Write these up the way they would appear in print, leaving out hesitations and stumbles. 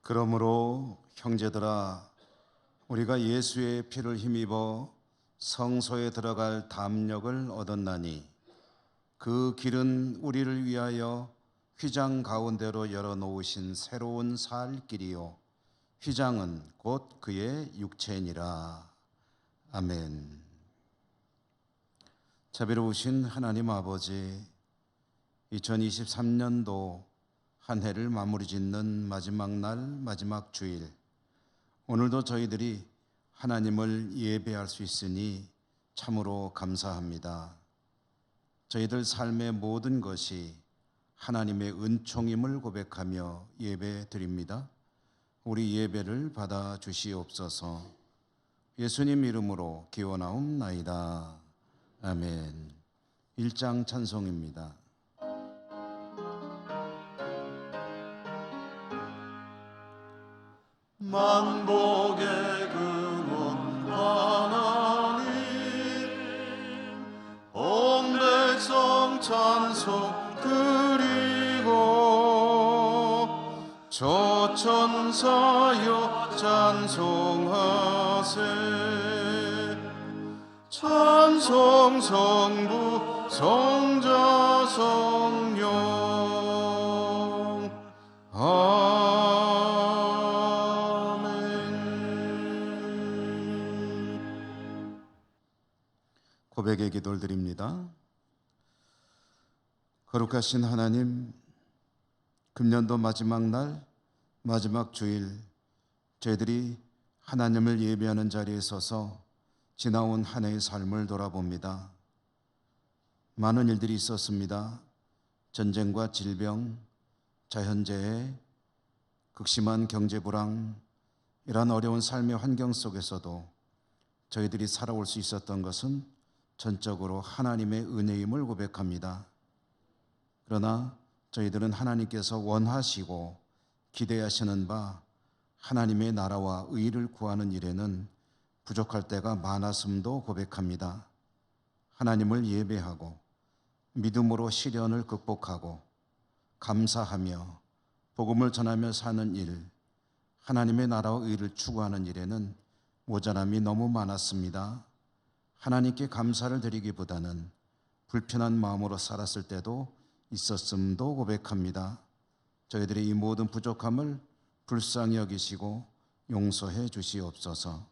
그러므로 형제들아, 우리가 예수의 피를 힘입어 성소에 들어갈 담력을 얻었나니 그 길은 우리를 위하여 휘장 가운데로 열어놓으신 새로운 살 길이요 휘장은 곧 그의 육체니라. 아멘. 자비로우신 하나님 아버지, 2023년도 한 해를 마무리 짓는 마지막 날, 마지막 주일, 오늘도 저희들이 하나님을 예배할 수 있으니 참으로 감사합니다. 저희들 삶의 모든 것이 하나님의 은총임을 고백하며 예배 드립니다. 우리 예배를 받아 주시옵소서. 예수님 이름으로 기원하옵나이다. 아멘. 1장 찬송입니다. 만복의 근원 하나님, 온 백성 찬송 드리고 저천사여 찬송하세. 찬송 성부 성자 성령. 고백의 기도를 드립니다. 거룩하신 하나님, 금년도 마지막 날, 마지막 주일, 저희들이 하나님을 예배하는 자리에 서서 지나온 한 해의 삶을 돌아봅니다. 많은 일들이 있었습니다. 전쟁과 질병, 자연재해, 극심한 경제불황, 이러한 어려운 삶의 환경 속에서도 저희들이 살아올 수 있었던 것은 전적으로 하나님의 은혜임을 고백합니다. 그러나 저희들은 하나님께서 원하시고 기대하시는 바 하나님의 나라와 의를 구하는 일에는 부족할 때가 많았음도 고백합니다. 하나님을 예배하고 믿음으로 시련을 극복하고 감사하며 복음을 전하며 사는 일, 하나님의 나라와 의를 추구하는 일에는 모자람이 너무 많았습니다. 하나님께 감사를 드리기보다는 불편한 마음으로 살았을 때도 있었음도 고백합니다. 저희들의 이 모든 부족함을 불쌍히 여기시고 용서해 주시옵소서.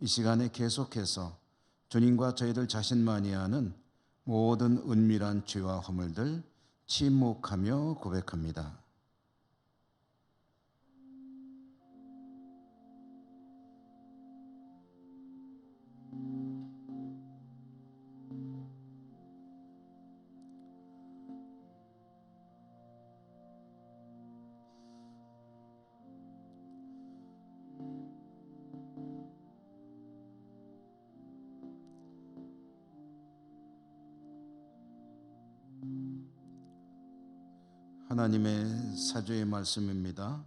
이 시간에 계속해서 주님과 저희들 자신만이 아는 모든 은밀한 죄와 허물들 침묵하며 고백합니다. 하나님의 사죄의 말씀입니다.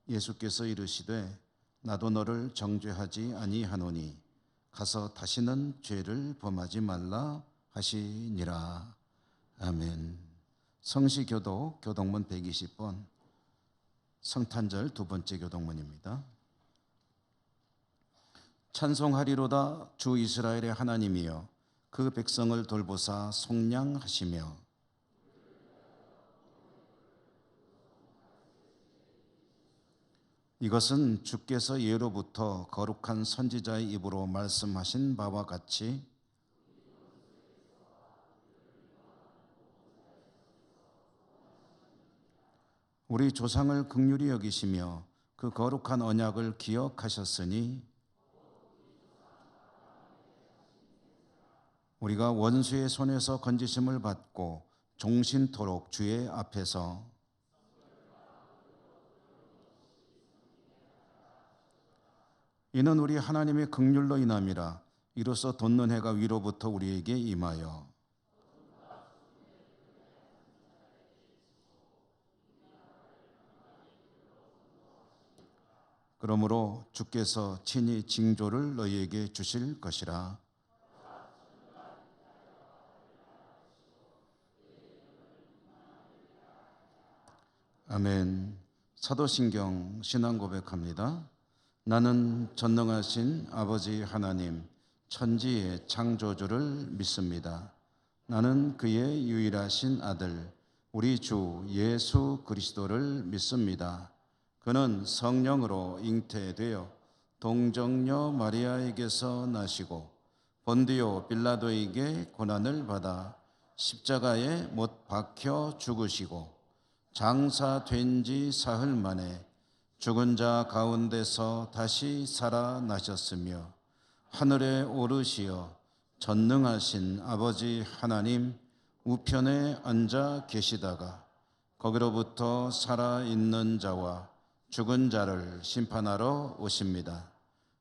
예수께서 이르시되 나도 너를 정죄하지 아니하노니 가서 다시는 죄를 범하지 말라 하시니라. 아멘. 성시교독 교동문 120번 성탄절 두 번째 교동문입니다. 찬송하리로다 주 이스라엘의 하나님이여 그 백성을 돌보사 속량하시며 이것은 주께서 예로부터 거룩한 선지자의 입으로 말씀하신 바와 같이 우리 조상을 긍휼히 여기시며 그 거룩한 언약을 기억하셨으니 우리가 원수의 손에서 건지심을 받고 종신토록 주의 앞에서 이는 우리 하나님의 긍휼로 인함이라. 이로써 돋는 해가 위로부터 우리에게 임하여 그러므로 주께서 친히 징조를 너희에게 주실 것이라. 아멘. 사도신경 신앙 고백합니다. 나는 전능하신 아버지 하나님 천지의 창조주를 믿습니다. 나는 그의 유일하신 아들 우리 주 예수 그리스도를 믿습니다. 그는 성령으로 잉태되어 동정녀 마리아에게서 나시고 본디오 빌라도에게 고난을 받아 십자가에 못 박혀 죽으시고 장사된 지 사흘 만에 죽은 자 가운데서 다시 살아나셨으며 하늘에 오르시어 전능하신 아버지 하나님 우편에 앉아 계시다가 거기로부터 살아있는 자와 죽은 자를 심판하러 오십니다.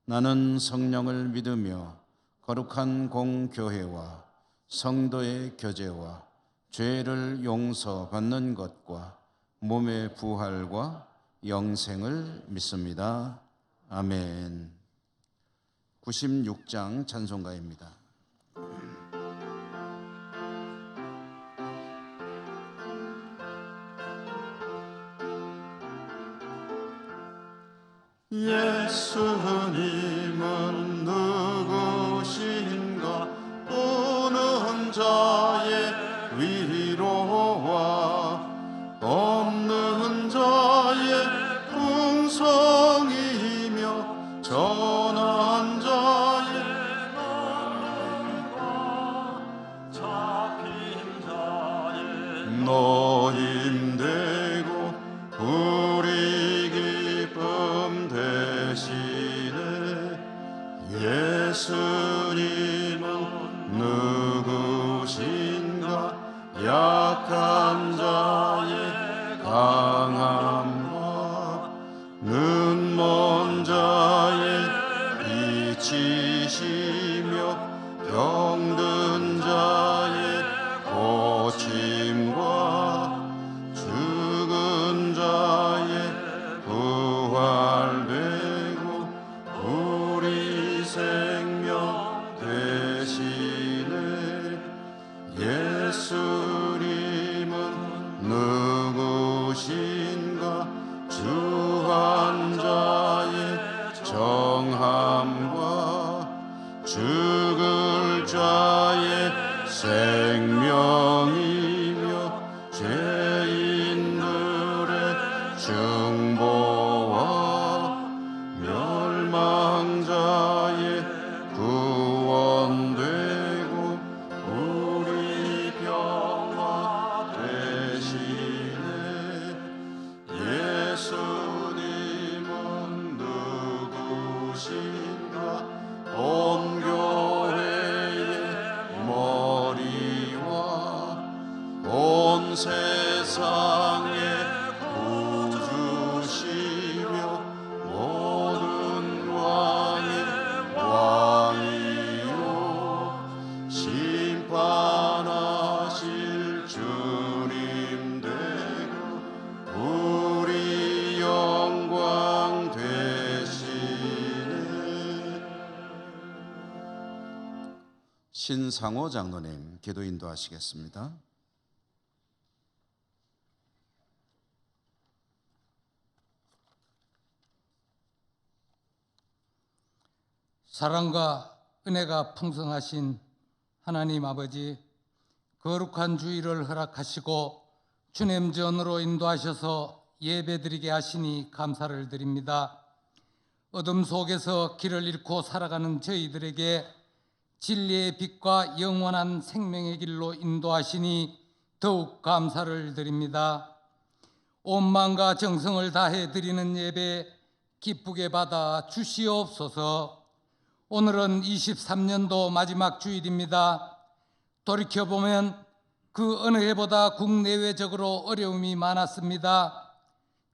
나는 성령을 믿으며 거룩한 공교회와 성도의 교제와 죄를 용서받는 것과 몸의 부활과 영생을 믿습니다. 아멘. 96장 찬송가입니다. 예수님은 누구신가? 오는 자의 위로와 없는 자의 풍성이며 전한 자의 너님과 잡힌 자의 노임되고 우리 기쁨 대신에 예수님은 누구신가? 약한 자의 강함과 눈먼 자의 빛이시며 병든 자의 고침과 죽은 자의 부활되고 우리 생명 대신에 예수님은 누구신가? 주한 자의 정함과 죽을 자의 생명이며 죄인들의 중보와 멸망자의 구원되고 우리 평화 대신에 예수님은 누구신가? 온 교회의 머리와 온 세상의 구주시며 모든 왕의 왕이요 심판하실 주님 되고 우리 영광 되시네. 신상호 장로님 기도 인도하시겠습니다. 사랑과 은혜가 풍성하신 하나님 아버지, 거룩한 주일을 허락하시고 주님 전으로 인도하셔서 예배드리게 하시니 감사를 드립니다. 어둠 속에서 길을 잃고 살아가는 저희들에게 진리의 빛과 영원한 생명의 길로 인도하시니 더욱 감사를 드립니다. 온 마음과 정성을 다해 드리는 예배 기쁘게 받아 주시옵소서. 오늘은 23년도 마지막 주일입니다. 돌이켜보면 그 어느 해보다 국내외적으로 어려움이 많았습니다.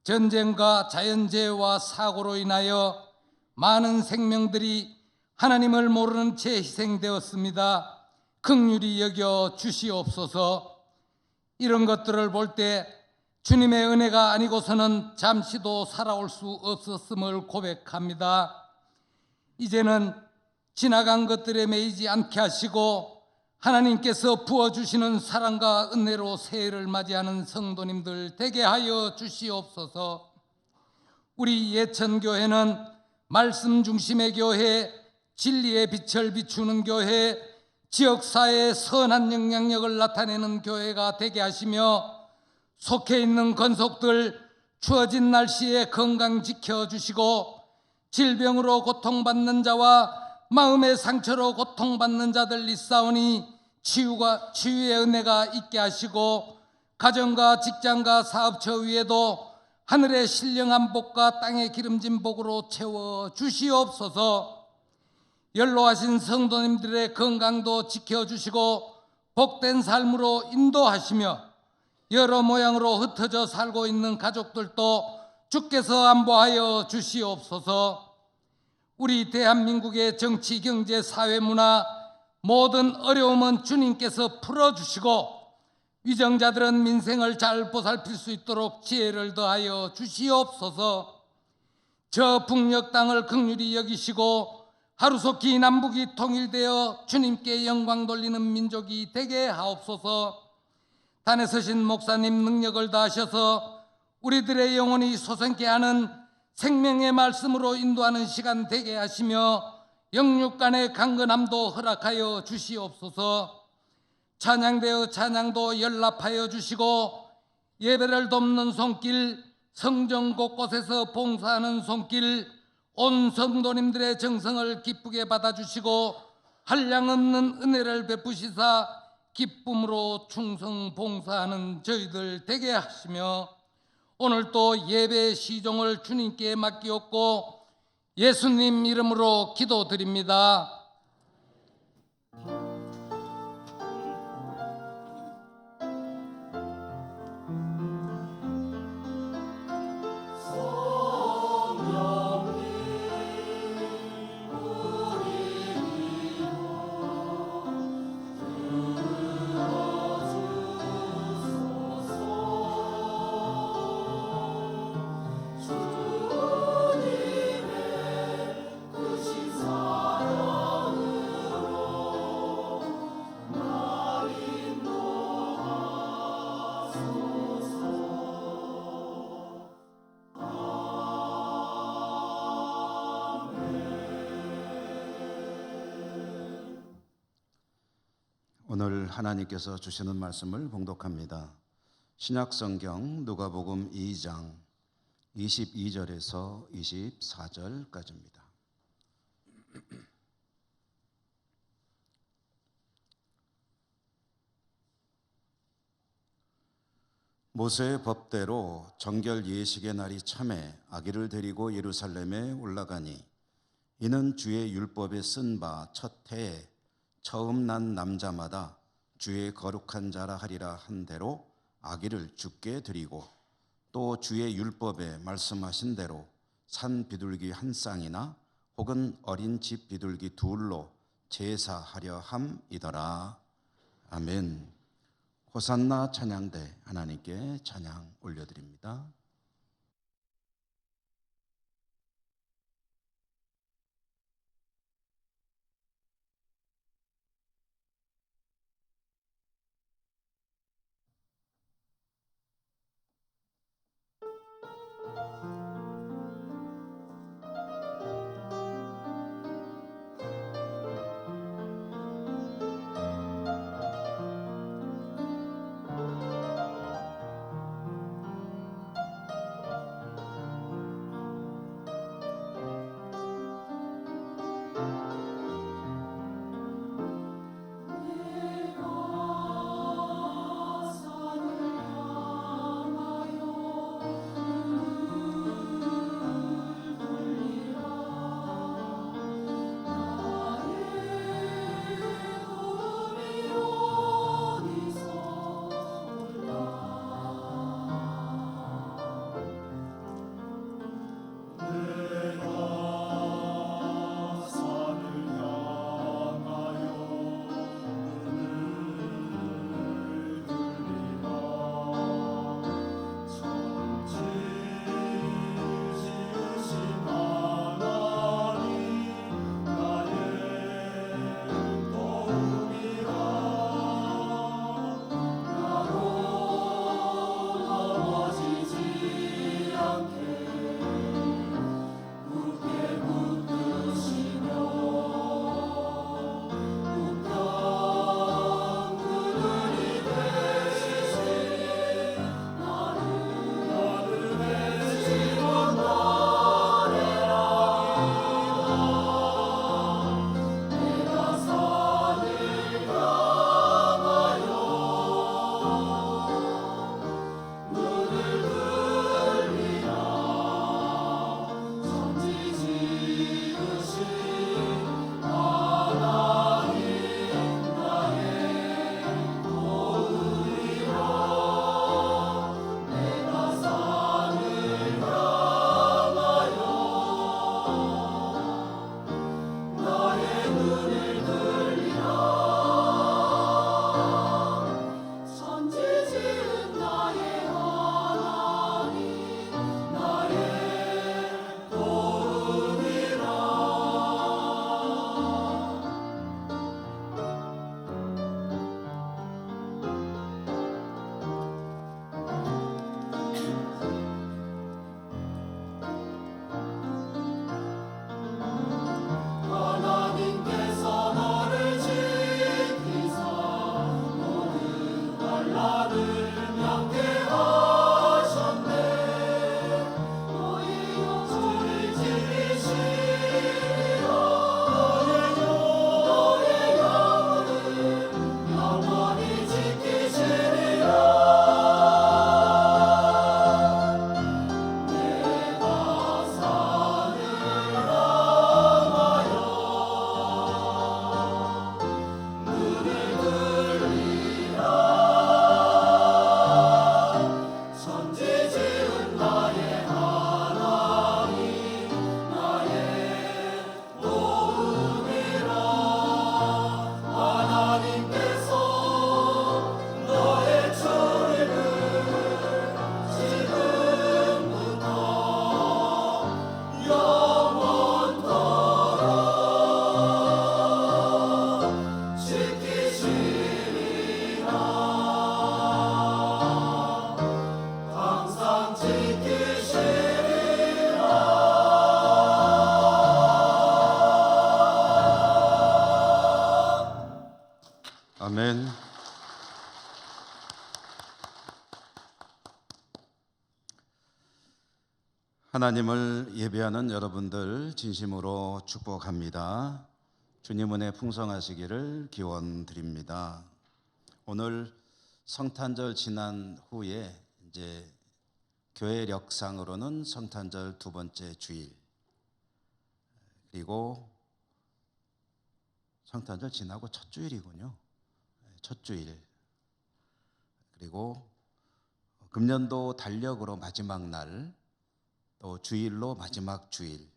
전쟁과 자연재해와 사고로 인하여 많은 생명들이 하나님을 모르는 채 희생되었습니다. 긍휼히 여겨 주시옵소서. 이런 것들을 볼 때 주님의 은혜가 아니고서는 잠시도 살아올 수 없었음을 고백합니다. 이제는 지나간 것들에 매이지 않게 하시고 하나님께서 부어주시는 사랑과 은혜로 새해를 맞이하는 성도님들 되게 하여 주시옵소서. 우리 예천교회는 말씀 중심의 교회, 진리의 빛을 비추는 교회, 지역사회의 선한 영향력을 나타내는 교회가 되게 하시며 속해 있는 건속들 추워진 날씨에 건강 지켜주시고 질병으로 고통받는 자와 마음의 상처로 고통받는 자들 있사오니 치유의 은혜가 있게 하시고 가정과 직장과 사업처 위에도 하늘의 신령한 복과 땅의 기름진 복으로 채워 주시옵소서. 연로하신 성도님들의 건강도 지켜주시고 복된 삶으로 인도하시며 여러 모양으로 흩어져 살고 있는 가족들도 주께서 안보하여 주시옵소서. 우리 대한민국의 정치, 경제, 사회, 문화 모든 어려움은 주님께서 풀어주시고 위정자들은 민생을 잘 보살필 수 있도록 지혜를 더하여 주시옵소서. 저 북녘 땅을 긍휼히 여기시고 하루속히 남북이 통일되어 주님께 영광 돌리는 민족이 되게 하옵소서. 단에 서신 목사님 능력을 다하셔서 우리들의 영혼이 솟아게 하는 생명의 말씀으로 인도하는 시간 되게 하시며 영육간의 강건함도 허락하여 주시옵소서. 찬양되어 찬양도 연락하여 주시고 예배를 돕는 손길, 성전 곳곳에서 봉사하는 손길, 온 성도님들의 정성을 기쁘게 받아주시고 한량없는 은혜를 베푸시사 기쁨으로 충성 봉사하는 저희들 되게 하시며 오늘 또 예배 시종을 주님께 맡기옵고 예수님 이름으로 기도드립니다. 오늘 하나님께서 주시는 말씀을 봉독합니다. 신약성경 누가복음 2장 22절에서 24절까지입니다. 모세의 법대로 정결 예식의 날이 참에 아기를 데리고 예루살렘에 올라가니 이는 주의 율법에 쓴 바 첫 해에 처음 난 남자마다 주의 거룩한 자라 하리라 한 대로 아기를 주께 드리고 또 주의 율법에 말씀하신 대로 산 비둘기 한 쌍이나 혹은 어린 집 비둘기 둘로 제사하려 함이더라. 아멘. 호산나 찬양대 하나님께 찬양 올려드립니다. 아멘. 하나님을 예배하는 여러분들 진심으로 축복합니다. 주님 은혜 풍성하시기를 기원드립니다. 오늘 성탄절 지난 후에 이제 교회력상으로는 성탄절 두 번째 주일, 그리고 성탄절 지나고 첫 주일이군요. 첫 주일. 그리고 금년도 달력으로 마지막 날, 또 주일로 마지막 주일.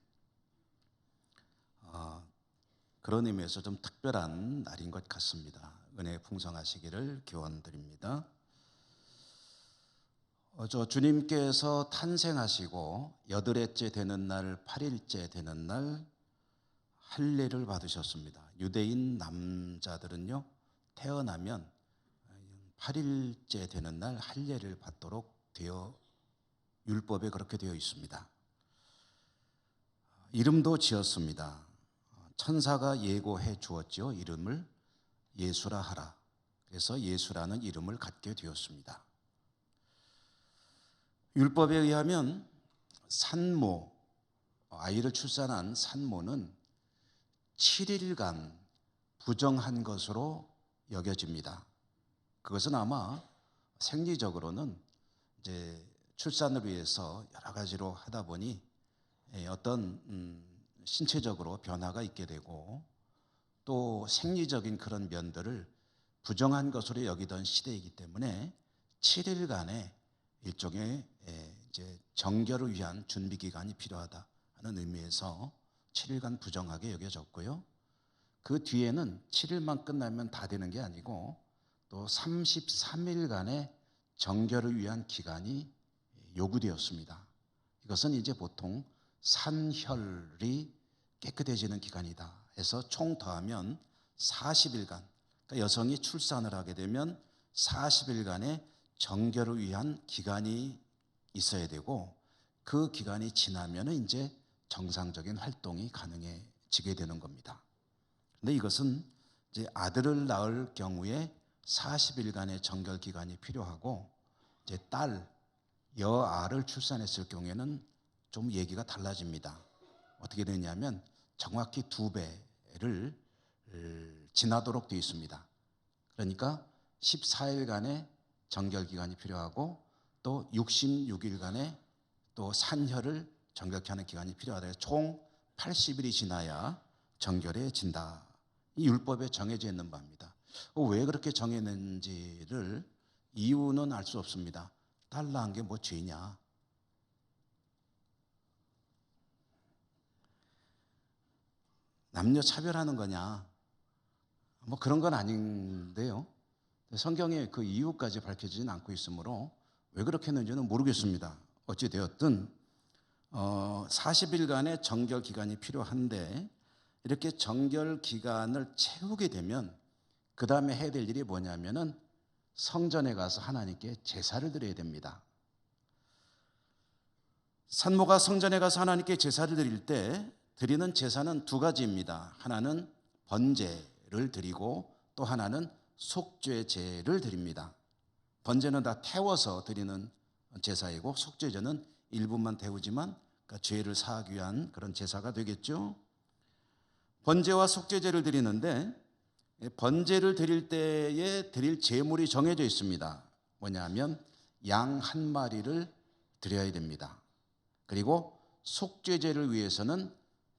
그런 의미에서 좀 특별한 날인 것 같습니다. 은혜 풍성하시기를 기원드립니다. 주님께서 탄생하시고 8일째 되는 날, 8일째 되는 날 할례를 받으셨습니다. 유대인 남자들은요, 태어나면 8일째 되는 날 할례를 받도록 율법에 그렇게 되어 있습니다. 이름도 지었습니다. 천사가 예고해 주었죠. 이름을 예수라 하라. 그래서 예수라는 이름을 갖게 되었습니다. 율법에 의하면 산모, 아이를 출산한 산모는 7일간 부정한 것으로 여겨집니다. 그것은 아마 생리적으로는 이제 출산을 위해서 여러 가지로 하다 보니 어떤 신체적으로 변화가 있게 되고 또 생리적인 그런 면들을 부정한 것으로 여기던 시대이기 때문에 7일간의 일종의 이제 정결을 위한 준비 기간이 필요하다 하는 의미에서 7일간 부정하게 여겨졌고요. 그 뒤에는 7일만 끝나면 다 되는 게 아니고 또 33일간의 정결을 위한 기간이 요구되었습니다. 이것은 이제 보통 산혈이 깨끗해지는 기간이다 해서 총 더하면 40일간, 그러니까 여성이 출산을 하게 되면 40일간의 정결을 위한 기간이 있어야 되고, 그 기간이 지나면 이제 정상적인 활동이 가능해지게 되는 겁니다. 근데 이것은 이제 아들을 낳을 경우에 40일간의 정결 기간이 필요하고, 이제 여아를 출산했을 경우에는 좀 얘기가 달라집니다. 어떻게 되냐면 정확히 2배를 지나도록 되어 있습니다. 그러니까 14일간의 정결 기간이 필요하고 또 66일간의 또 산혈을 정결케 하는 기간이 필요하다. 총 80일이 지나야 정결해진다. 이 율법에 정해져 있는 바입니다. 왜 그렇게 정해냈는지를 이유는 알 수 없습니다. 딸 낳은 게 뭐 죄냐? 남녀 차별하는 거냐? 뭐 그런 건 아닌데요. 성경에 그 이유까지 밝혀지진 않고 있으므로 왜 그렇게 했는지는 모르겠습니다. 어찌 되었든 40일간의 정결 기간이 필요한데, 이렇게 정결 기간을 채우게 되면 그 다음에 해야 될 일이 뭐냐면은 성전에 가서 하나님께 제사를 드려야 됩니다. 산모가 성전에 가서 하나님께 제사를 드릴 때 드리는 제사는 2가지입니다. 하나는 번제를 드리고 또 하나는 속죄제를 드립니다. 번제는 다 태워서 드리는 제사이고, 속죄제는 일부만 태우지만 그러니까 죄를 사하기 위한 그런 제사가 되겠죠. 번제와 속죄제를 드리는데, 번제를 드릴 때에 드릴 제물이 정해져 있습니다. 뭐냐면 양 1마리를 드려야 됩니다. 그리고 속죄제를 위해서는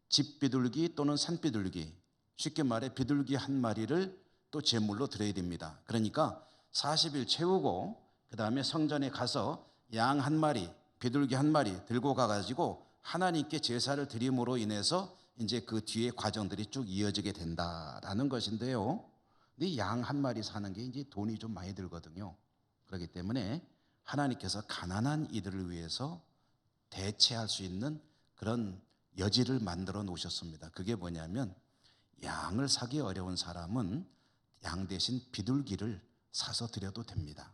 집비둘기 또는 산비둘기, 쉽게 말해 비둘기 1마리를 또 제물로 드려야 됩니다. 그러니까 40일 채우고 그 다음에 성전에 가서 양 1마리, 비둘기 1마리 들고 가가지고 하나님께 제사를 드림으로 인해서 이제 그 뒤에 과정들이 쭉 이어지게 된다라는 것인데요. 근데 양 1마리 사는 게 이제 돈이 좀 많이 들거든요. 그렇기 때문에 하나님께서 가난한 이들을 위해서 대체할 수 있는 그런 여지를 만들어 놓으셨습니다. 그게 뭐냐면 양을 사기 어려운 사람은 양 대신 비둘기를 사서 드려도 됩니다.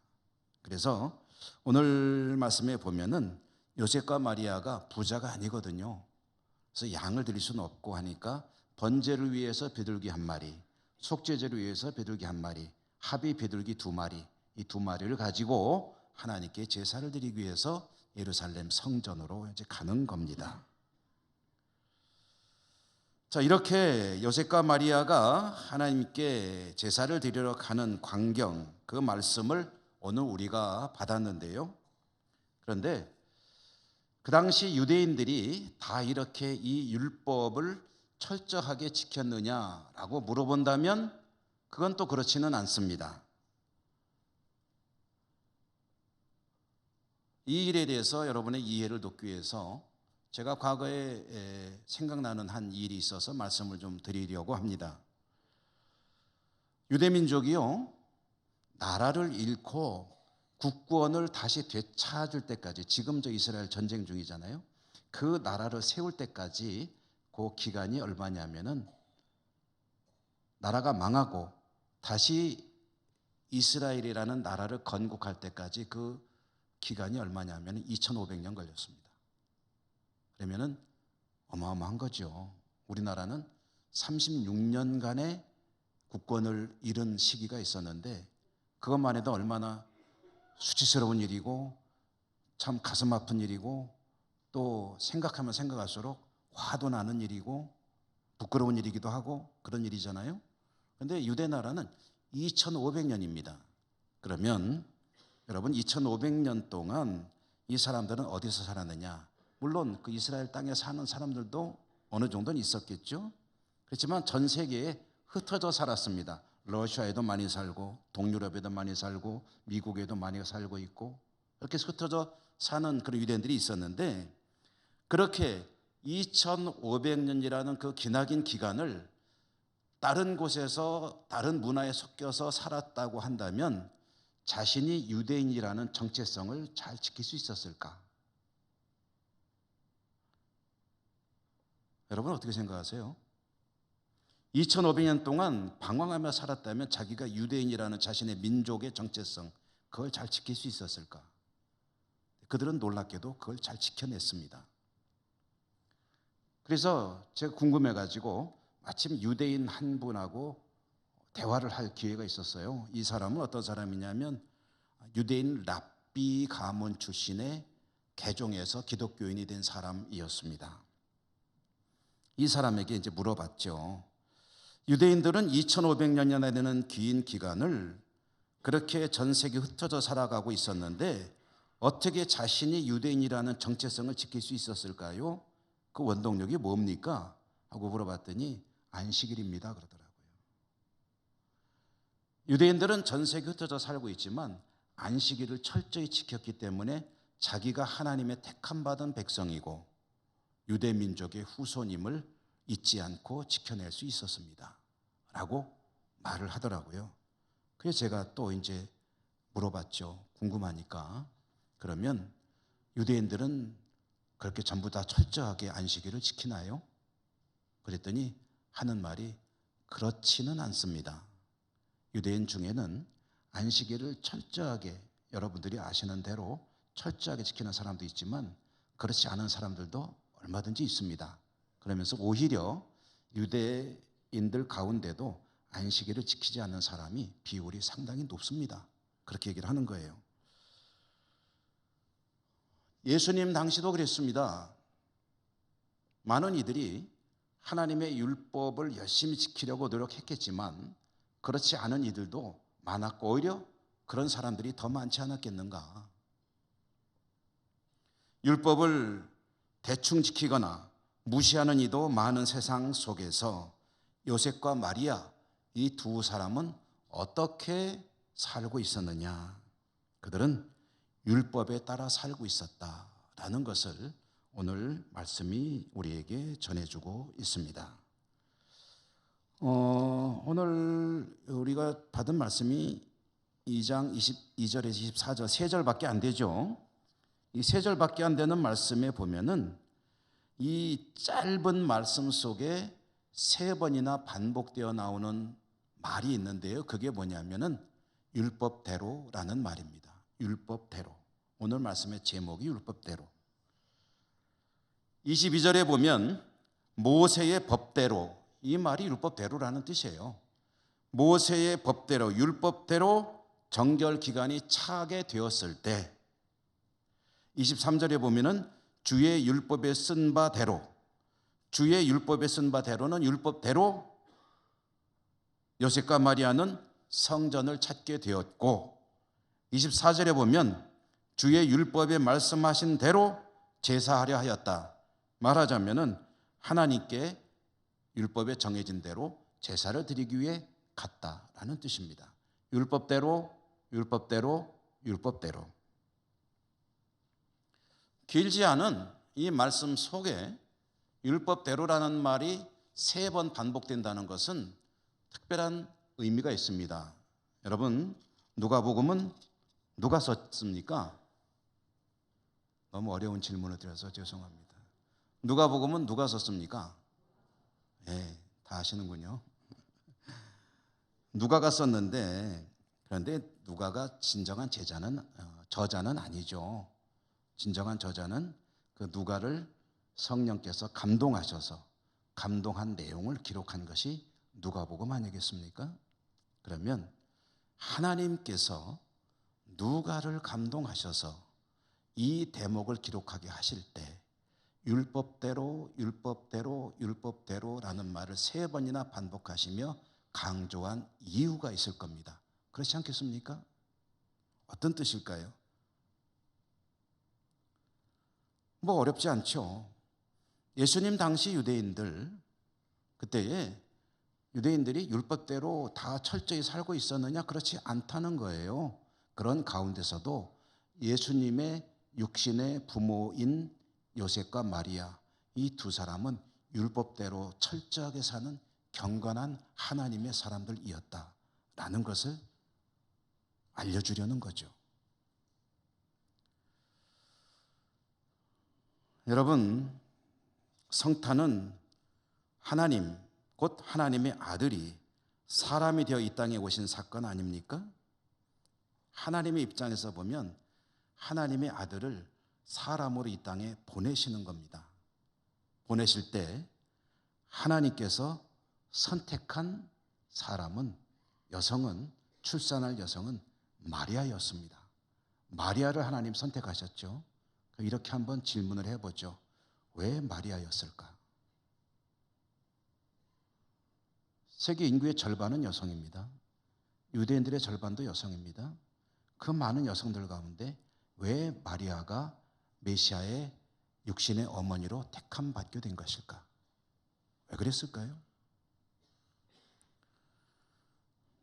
그래서 오늘 말씀에 보면은 요셉과 마리아가 부자가 아니거든요. 그래서 양을 드릴 수는 없고 하니까 번제를 위해서 비둘기 1마리, 속죄제를 위해서 비둘기 1마리, 합이 비둘기 2마리, 이 2마리를 가지고 하나님께 제사를 드리기 위해서 예루살렘 성전으로 이제 가는 겁니다. 자, 이렇게 요셉과 마리아가 하나님께 제사를 드리러 가는 광경, 그 말씀을 오늘 우리가 받았는데요. 그런데 그 당시 유대인들이 다 이렇게 이 율법을 철저하게 지켰느냐라고 물어본다면 그건 또 그렇지는 않습니다. 이 일에 대해서 여러분의 이해를 돕기 위해서 제가 과거에 생각나는 한 일이 있어서 말씀을 좀 드리려고 합니다. 유대민족이요, 나라를 잃고 국권을 다시 되찾을 때까지, 지금 저 이스라엘 전쟁 중이잖아요. 그 나라를 세울 때까지 그 기간이 얼마냐면은 나라가 망하고 다시 이스라엘이라는 나라를 건국할 때까지 그 기간이 얼마냐면 2500년 걸렸습니다. 그러면은 어마어마한 거죠. 우리나라는 36년간의 국권을 잃은 시기가 있었는데 그것만 해도 얼마나 수치스러운 일이고 참 가슴 아픈 일이고 또 생각하면 생각할수록 화도 나는 일이고 부끄러운 일이기도 하고 그런 일이잖아요. 그런데 유대 나라는 2500년입니다. 그러면 여러분 2500년 동안 이 사람들은 어디서 살았느냐? 물론 그 이스라엘 땅에 사는 사람들도 어느 정도는 있었겠죠. 그렇지만 전 세계에 흩어져 살았습니다. 러시아에도 많이 살고 동유럽에도 많이 살고 미국에도 많이 살고 있고 이렇게 흩어져 사는 그런 유대인들이 있었는데 그렇게 2500년이라는 그 기나긴 기간을 다른 곳에서 다른 문화에 섞여서 살았다고 한다면 자신이 유대인이라는 정체성을 잘 지킬 수 있었을까? 여러분 어떻게 생각하세요? 2500년 동안 방황하며 살았다면 자기가 유대인이라는 자신의 민족의 정체성, 그걸 잘 지킬 수 있었을까? 그들은 놀랍게도 그걸 잘 지켜냈습니다. 그래서 제가 궁금해가지고 마침 유대인 한 분하고 대화를 할 기회가 있었어요. 이 사람은 어떤 사람이냐면 유대인 랍비 가문 출신의 개종에서 기독교인이 된 사람이었습니다. 이 사람에게 이제 물어봤죠. 유대인들은 2500년이나 되는 긴 기간을 그렇게 전 세계 흩어져 살아가고 있었는데 어떻게 자신이 유대인이라는 정체성을 지킬 수 있었을까요? 그 원동력이 뭡니까? 하고 물어봤더니 안식일입니다 그러더라고요. 유대인들은 전 세계 흩어져 살고 있지만 안식일을 철저히 지켰기 때문에 자기가 하나님의 택함 받은 백성이고 유대 민족의 후손임을 잊지 않고 지켜낼 수 있었습니다 라고 말을 하더라고요. 그래서 제가 또 이제 물어봤죠. 궁금하니까. 그러면 유대인들은 그렇게 전부 다 철저하게 안식일을 지키나요? 그랬더니 하는 말이 그렇지는 않습니다. 유대인 중에는 안식일을 철저하게 여러분들이 아시는 대로 철저하게 지키는 사람도 있지만 그렇지 않은 사람들도 얼마든지 있습니다. 그러면서 오히려 유대인들 가운데도 안식일을 지키지 않는 사람이 비율이 상당히 높습니다. 그렇게 얘기를 하는 거예요. 예수님 당시도 그랬습니다. 많은 이들이 하나님의 율법을 열심히 지키려고 노력했겠지만 그렇지 않은 이들도 많았고 오히려 그런 사람들이 더 많지 않았겠는가. 율법을 대충 지키거나 무시하는 이도 많은 세상 속에서 요셉과 마리아 이 두 사람은 어떻게 살고 있었느냐. 그들은 율법에 따라 살고 있었다라는 것을 오늘 말씀이 우리에게 전해주고 있습니다. 오늘 우리가 받은 말씀이 2장 22절에서 24절 3절밖에 안 되죠. 이 3절밖에 안 되는 말씀에 보면은 이 짧은 말씀 속에 3번이나 반복되어 나오는 말이 있는데요. 그게 뭐냐면은 율법대로라는 말입니다. 율법대로. 오늘 말씀의 제목이 율법대로. 22절에 보면 모세의 법대로, 이 말이 율법대로라는 뜻이에요. 모세의 법대로 율법대로 정결 기간이 차게 되었을 때 23절에 보면은 주의 율법에 쓴 바대로, 주의 율법에 쓴 바대로는 율법대로 요셉과 마리아는 성전을 찾게 되었고, 24절에 보면 주의 율법에 말씀하신 대로 제사하려 하였다. 말하자면은 하나님께 율법에 정해진 대로 제사를 드리기 위해 갔다라는 뜻입니다. 율법대로, 율법대로, 율법대로. 길지 않은 이 말씀 속에 율법대로라는 말이 3번 반복된다는 것은 특별한 의미가 있습니다. 여러분, 누가복음은 누가 썼습니까? 너무 어려운 질문을 드려서 죄송합니다. 누가복음은 누가 썼습니까? 네, 다 아시는군요. 누가가 썼는데, 그런데 누가가 진정한 저자는 아니죠. 진정한 저자는 그 누가를 성령께서 감동하셔서 감동한 내용을 기록한 것이 누가복음 아니겠습니까? 그러면 하나님께서 누가를 감동하셔서 이 대목을 기록하게 하실 때 율법대로 율법대로 율법대로라는 말을 3번이나 반복하시며 강조한 이유가 있을 겁니다. 그렇지 않겠습니까? 어떤 뜻일까요? 뭐 어렵지 않죠. 예수님 당시 유대인들, 그때에 유대인들이 율법대로 다 철저히 살고 있었느냐? 그렇지 않다는 거예요. 그런 가운데서도 예수님의 육신의 부모인 요셉과 마리아, 이 2사람은 율법대로 철저하게 사는 경건한 하나님의 사람들이었다라는 것을 알려주려는 거죠. 여러분, 성탄은 하나님, 곧 하나님의 아들이 사람이 되어 이 땅에 오신 사건 아닙니까? 하나님의 입장에서 보면 하나님의 아들을 사람으로 이 땅에 보내시는 겁니다. 보내실 때 하나님께서 선택한 사람은, 여성은, 출산할 여성은 마리아였습니다. 마리아를 하나님 선택하셨죠. 이렇게 한번 질문을 해보죠. 왜 마리아였을까? 세계 인구의 절반은 여성입니다. 유대인들의 절반도 여성입니다. 그 많은 여성들 가운데 왜 마리아가 메시아의 육신의 어머니로 택함 받게 된 것일까? 왜 그랬을까요?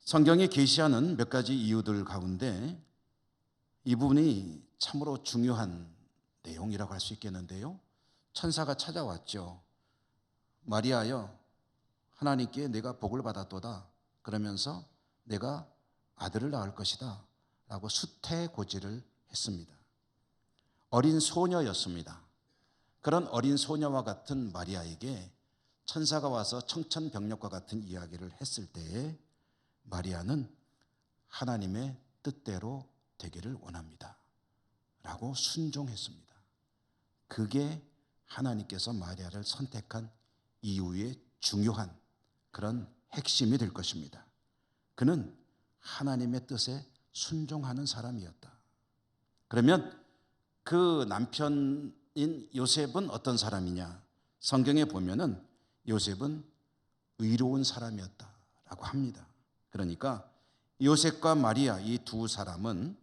성경이 계시하는 몇 가지 이유들 가운데 이 부분이 참으로 중요한 내용이라고 할 수 있겠는데요. 천사가 찾아왔죠. 마리아여, 하나님께 내가 복을 받았도다. 그러면서 내가 아들을 낳을 것이다 라고 수태고지를 했습니다. 어린 소녀였습니다. 그런 어린 소녀와 같은 마리아에게 천사가 와서 청천벽력과 같은 이야기를 했을 때에 마리아는 하나님의 뜻대로 되기를 원합니다 라고 순종했습니다. 그게 하나님께서 마리아를 선택한 이유의 중요한 그런 핵심이 될 것입니다. 그는 하나님의 뜻에 순종하는 사람이었다. 그러면 그 남편인 요셉은 어떤 사람이냐? 성경에 보면은 요셉은 의로운 사람이었다라고 합니다. 그러니까 요셉과 마리아 이 2사람은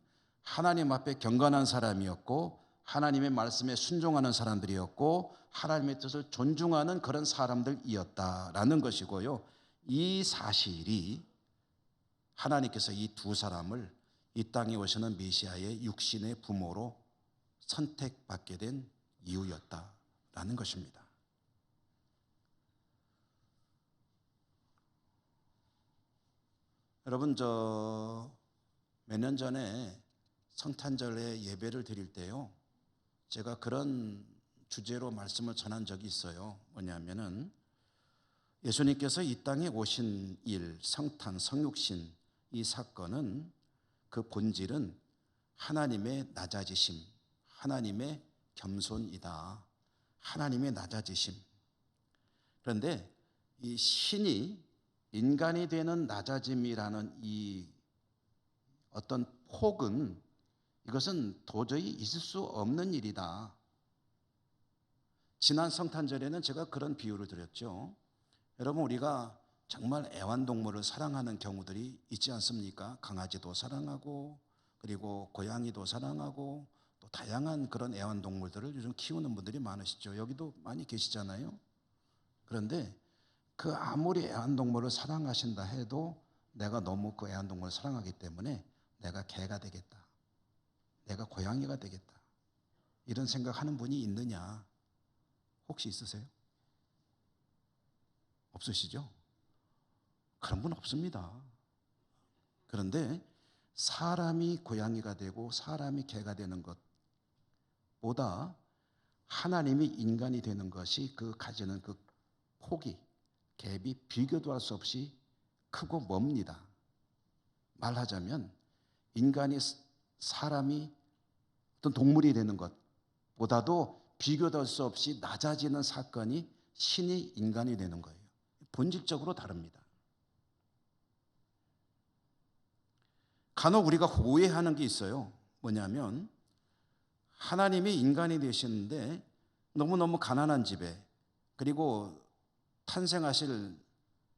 하나님 앞에 경건한 사람이었고 하나님의 말씀에 순종하는 사람들이었고 하나님의 뜻을 존중하는 그런 사람들이었다라는 것이고요. 이 사실이 하나님께서 이 2사람을 이 땅에 오시는 메시아의 육신의 부모로 선택받게 된 이유였다라는 것입니다. 여러분, 몇 년 전에 성탄절에 예배를 드릴 때요, 제가 그런 주제로 말씀을 전한 적이 있어요. 뭐냐면은 예수님께서 이 땅에 오신 일, 성탄, 성육신 이 사건은 그 본질은 하나님의 낮아지심, 하나님의 겸손이다. 하나님의 낮아지심. 그런데 이 신이 인간이 되는 낮아짐이라는 이 어떤 폭은 이것은 도저히 있을 수 없는 일이다. 지난 성탄절에는 제가 그런 비유를 드렸죠. 여러분, 우리가 정말 애완동물을 사랑하는 경우들이 있지 않습니까? 강아지도 사랑하고 그리고 고양이도 사랑하고 또 다양한 그런 애완동물들을 요즘 키우는 분들이 많으시죠. 여기도 많이 계시잖아요. 그런데 그 아무리 애완동물을 사랑하신다 해도 내가 너무 그 애완동물을 사랑하기 때문에 내가 개가 되겠다, 내가 고양이가 되겠다, 이런 생각하는 분이 있느냐? 혹시 있으세요? 없으시죠? 그런 분 없습니다. 그런데 사람이 고양이가 되고 사람이 개가 되는 것보다 하나님이 인간이 되는 것이 그 가지는 그 폭이, 갭이 비교도 할 수 없이 크고 멉니다. 말하자면 인간이 사람이 어떤 동물이 되는 것보다도 비교도 할 수 없이 낮아지는 사건이 신이 인간이 되는 거예요. 본질적으로 다릅니다. 간혹 우리가 오해하는 게 있어요. 뭐냐면 하나님이 인간이 되시는데 너무너무 가난한 집에, 그리고 탄생하실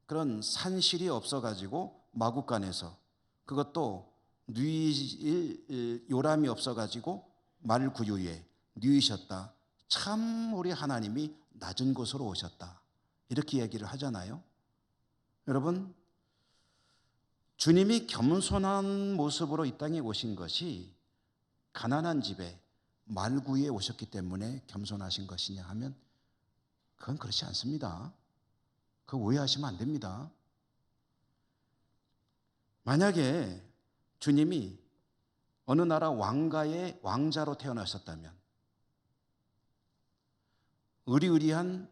그런 산실이 없어가지고 마구간에서, 그것도 누이실 요람이 없어가지고 말구유에 누이셨다. 참 우리 하나님이 낮은 곳으로 오셨다, 이렇게 얘기를 하잖아요. 여러분, 주님이 겸손한 모습으로 이 땅에 오신 것이 가난한 집에 말구유에 오셨기 때문에 겸손하신 것이냐 하면 그건 그렇지 않습니다. 그거 오해하시면 안 됩니다. 만약에 주님이 어느 나라 왕가의 왕자로 태어나셨다면, 의리의리한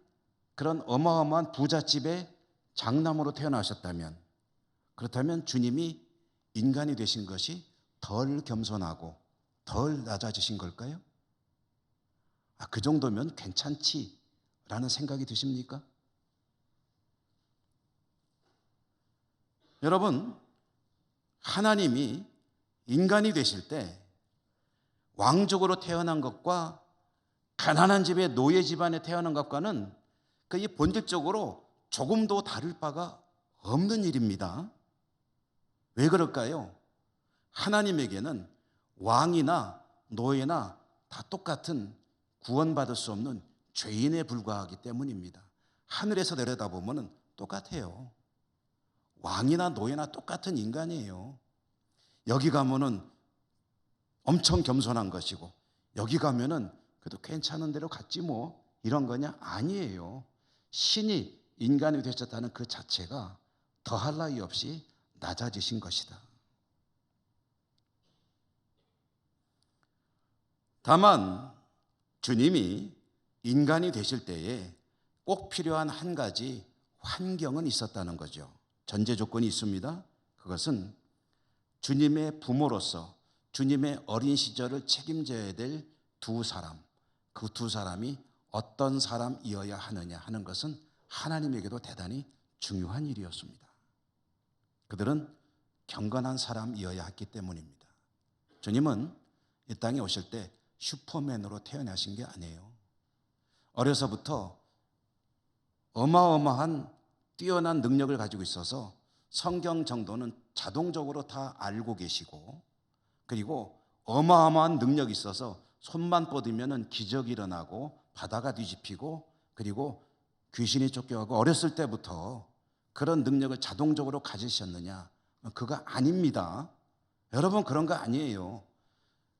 그런 어마어마한 부잣집의 장남으로 태어나셨다면, 그렇다면 주님이 인간이 되신 것이 덜 겸손하고 덜 낮아지신 걸까요? 그 정도면 괜찮지라는 생각이 드십니까? 여러분, 하나님이 인간이 되실 때 왕족으로 태어난 것과 가난한 집의 노예 집안에 태어난 것과는 그 본질적으로 조금도 다를 바가 없는 일입니다. 왜 그럴까요? 하나님에게는 왕이나 노예나 다 똑같은 구원받을 수 없는 죄인에 불과하기 때문입니다. 하늘에서 내려다보면 똑같아요. 왕이나 노예나 똑같은 인간이에요. 여기 가면은 엄청 겸손한 것이고 여기 가면은 그래도 괜찮은 대로 갔지 뭐, 이런 거냐? 아니에요. 신이 인간이 되셨다는 그 자체가 더할 나위 없이 낮아지신 것이다. 다만 주님이 인간이 되실 때에 꼭 필요한 한 가지 환경은 있었다는 거죠. 전제 조건이 있습니다. 그것은 주님의 부모로서 주님의 어린 시절을 책임져야 될 두 사람, 그 두 사람이 어떤 사람이어야 하느냐 하는 것은 하나님에게도 대단히 중요한 일이었습니다. 그들은 경건한 사람이어야 했기 때문입니다. 주님은 이 땅에 오실 때 슈퍼맨으로 태어나신 게 아니에요. 어려서부터 어마어마한 뛰어난 능력을 가지고 있어서 성경 정도는 자동적으로 다 알고 계시고, 그리고 어마어마한 능력이 있어서 손만 뻗으면 기적이 일어나고 바다가 뒤집히고 그리고 귀신이 쫓겨가고, 어렸을 때부터 그런 능력을 자동적으로 가지셨느냐? 그거 아닙니다. 여러분, 그런 거 아니에요.